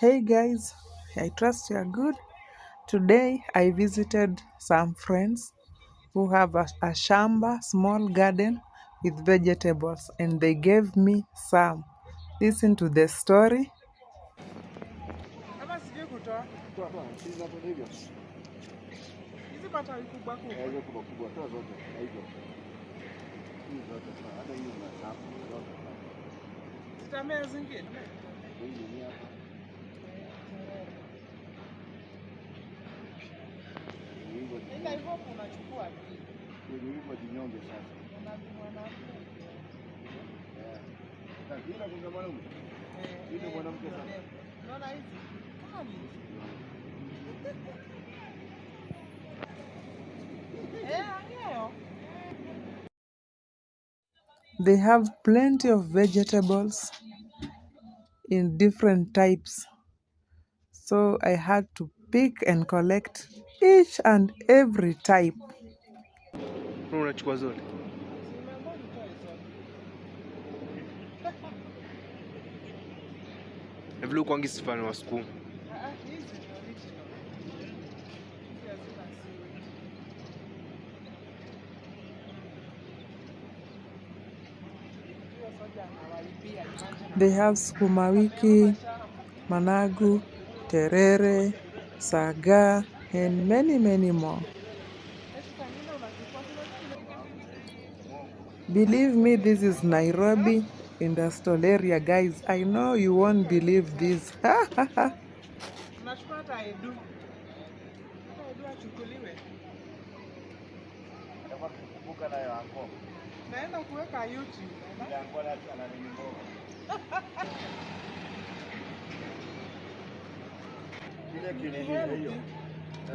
Hey guys, I trust you are good. Today I visited some friends who have a shamba, small garden with vegetables, and they gave me some. Listen to the story. They have plenty of vegetables in different types. So I had to pick and collect each and every type. Unachukua zote. Na vile uko angisi fano wa sukuma. They have sukuma wiki, managu, terere, saga, and many more. Believe me, this is Nairobi industrial area, guys. I know you won't believe this.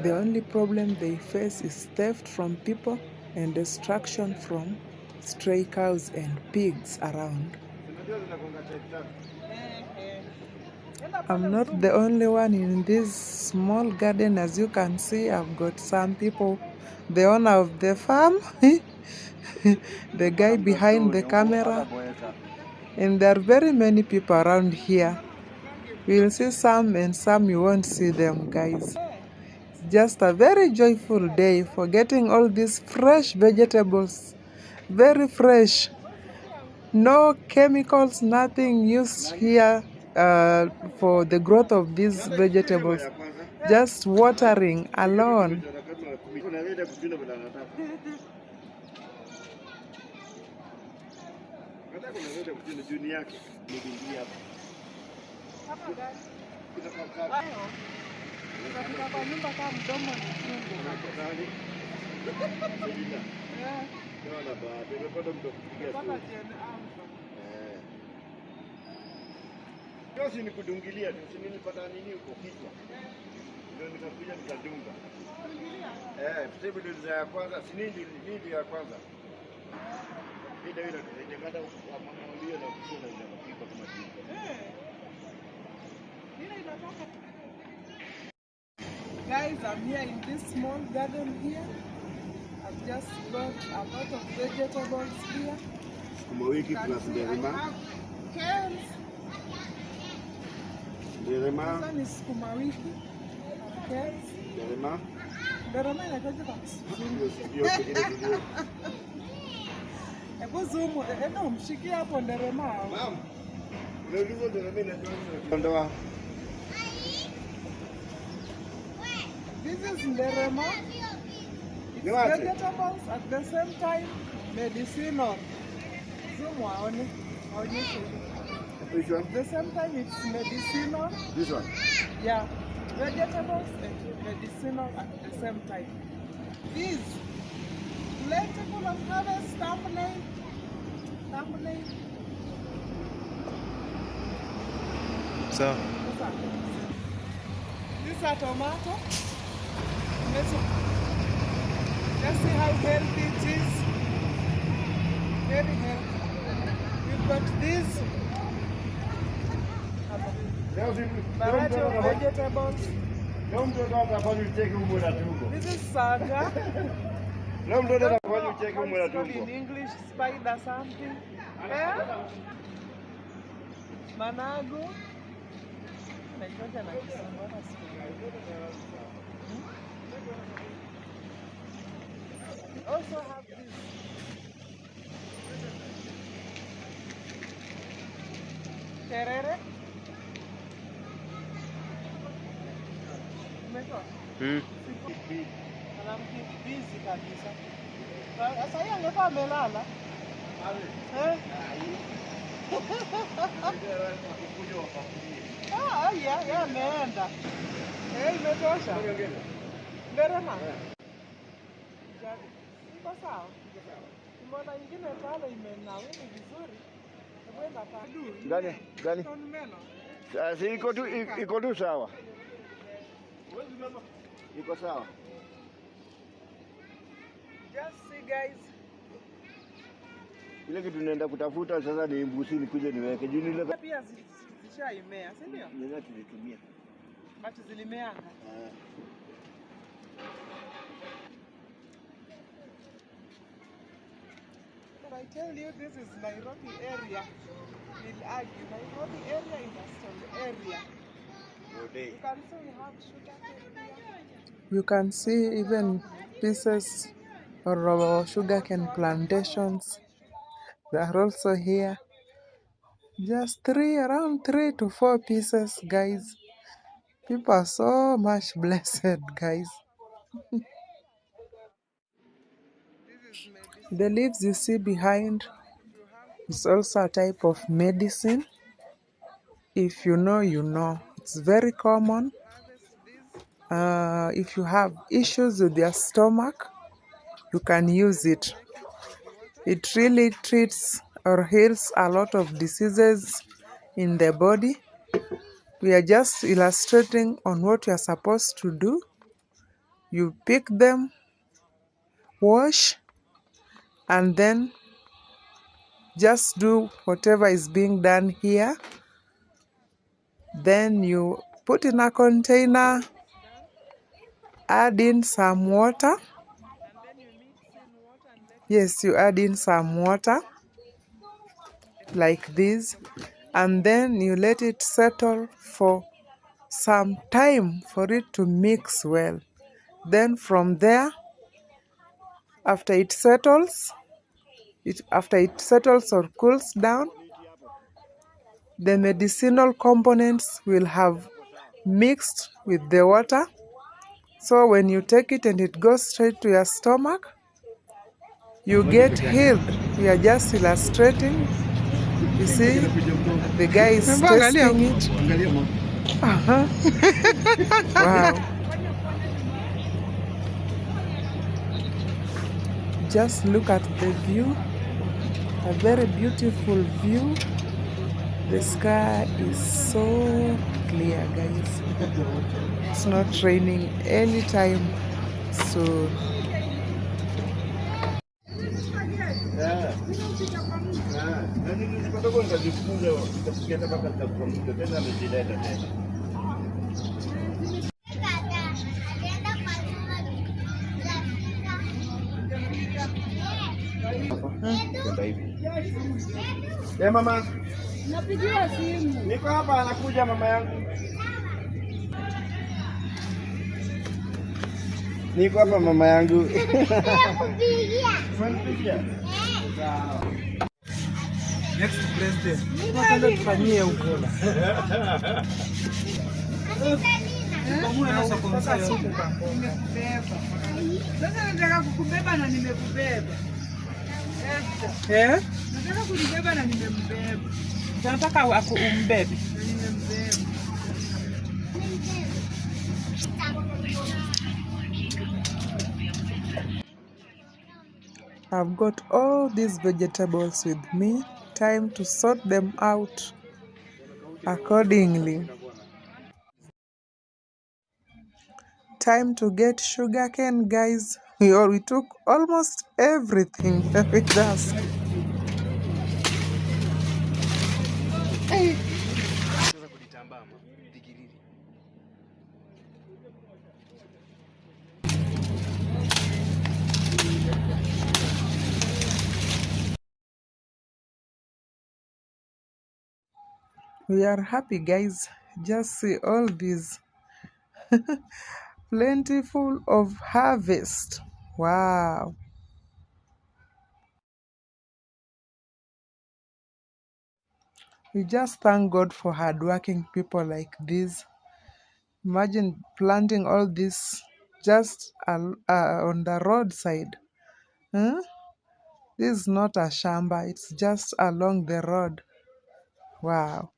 The only problem they face is theft from people and destruction from stray cows and pigs around. I'm not the only one in this small garden. As you can see, I've got some people, the owner of the farm, the guy behind the camera, and there are very many people around here. You'll see some and some you won't see them, guys. It's just a very joyful day for getting all these fresh vegetables, very fresh. No chemicals, nothing used here for the growth of these vegetables. Just watering alone. Yosi ni kudungilia tu, si nilipata nini huko kichwa. Ndio nikakuja nikadunga. Sasa ndio ya kwanza, si nini ya kwanza. Ndio ile ndio kwa mama ndio na kusema ile napika kama hivi. Ile inatoka. Guys, I'm here in this small garden here. I've just got a lot of vegetables here. Sukuma wiki plus derema. Canes. Derema. This one is sukuma wiki. Canes. Derema. Derema inatoka kwa Kiswahili. Hebu zoom, hebu mshikie hapo derema. Mama. Unauliza derema inatoka ndoa. This is derema. It's vegetables at the same time medicinal. Zoom waone. Which one? At the same time it's medicinal. This one? Yeah. Vegetables and medicinal at the same time. This plentiful of harvest thumbnail. So. These are tomato. Let's see how healthy it is. Very healthy. We've got this variety of vegetables. This is saga. In English, spider something. Manago. Ngoja na Kisongo hata siku. We also have this. Terere. Umetoa? Anamkimbizi kabisa. Sasa yeye angekuwa amelala. Eh? Ya ameenda. Imetosha. Nderema. Iko sawa. Mbona ingine pale imenawiri vizuri? Kwenda pale. Gani? Si iko tu sawa. Iko sawa. Just see guys. Ile kitu tunaenda kutafuta sasa ni mbusi nikuje niweke. Juu nile pia zishaimea, si ndio? Nina tulitumia. Machi zilimeanga. I tell you, this is Nairobi area. We'll argue. Nairobi area, industrial area. You can see we have sugarcane here. You can see even pieces of sugarcane plantations. They are also here. Just around 3 to 4 pieces, guys. People are so much blessed, guys. The leaves you see behind is also a type of medicine. If you know, you know. It's very common. If you have issues with your stomach, you can use it. It really treats or heals a lot of diseases in the body. We are just illustrating on what you are supposed to do. You pick them, wash, and then just do whatever is being done here. Then you put in a container, add in some water. Yes, you add in some water like this, and then you let it settle for some time for it to mix well. Then from there, after it settles or cools down, the medicinal components will have mixed with the water. So when you take it and it goes straight to your stomach, you get healed. We are just illustrating. You see, the guy is tasting it. Wow. Just look at the view. A very beautiful view. The sky is so clear, guys. It's not raining anytime soon. Mama. Napigiwa simu. Niko hapa anakuja mama yangu. Niko hapa mama yangu. Nakupigia. Next president. Tunataka tufanyie huko. Sasa nataka kukubeba na nimekubeba. Nataka kunibeba na nimembeba. Tunataka umbebe. Nimembeba. I've got all these vegetables with me. Time to sort them out accordingly. Time to get sugarcane, guys. We took almost everything with us. We are happy, guys. Just see all these. Plentiful of harvest. Wow. We just thank God for hardworking people like this. Imagine planting all this just on the roadside. Huh? This is not a shamba, it's just along the road. Wow.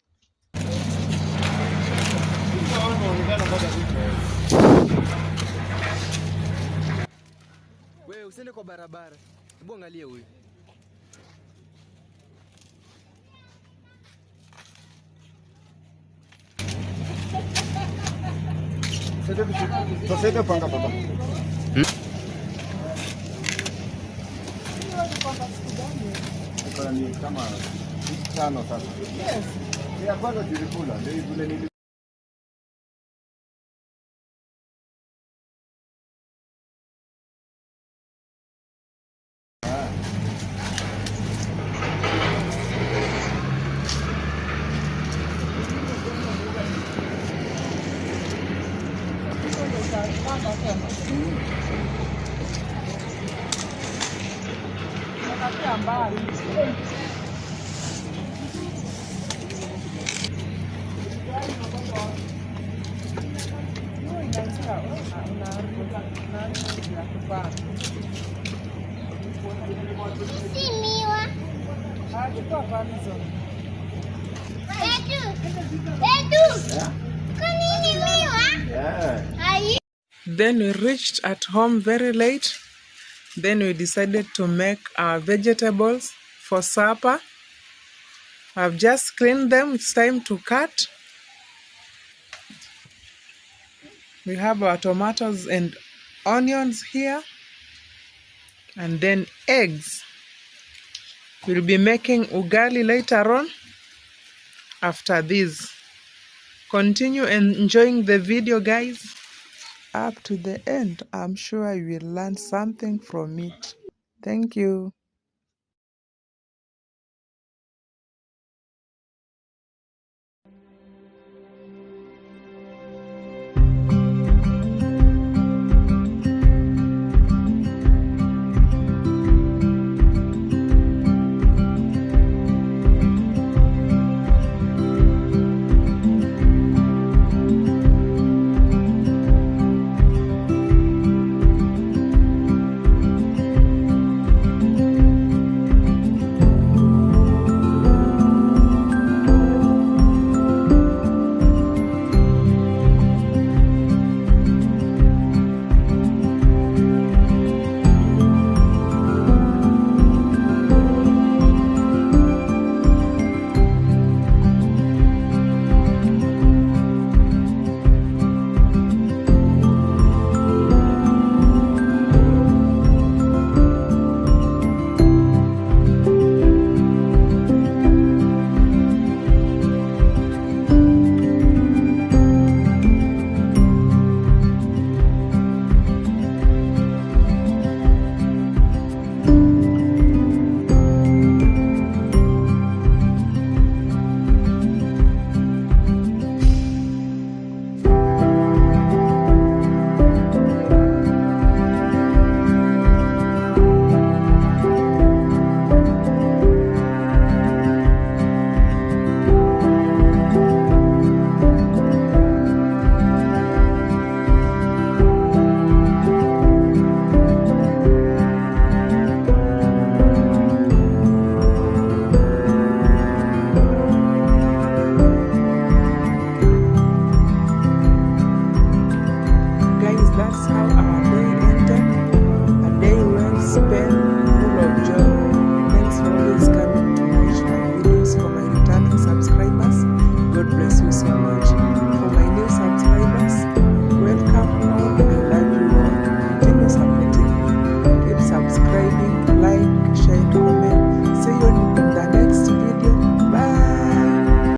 Wewe usiende kwa barabara. Hebu angalia huyu. Sasa panga baba. Ni kama 5 sasa. Yes. Ya kwanza tulikula, ndio vile Then we reached at home very late. Then we decided to make our vegetables for supper. I've just cleaned them. It's time to cut. We have our tomatoes and onions here. And then eggs. We'll be making ugali later on after this. Continue enjoying the video, guys. Up to the end. I'm sure you will learn something from it. Thank you.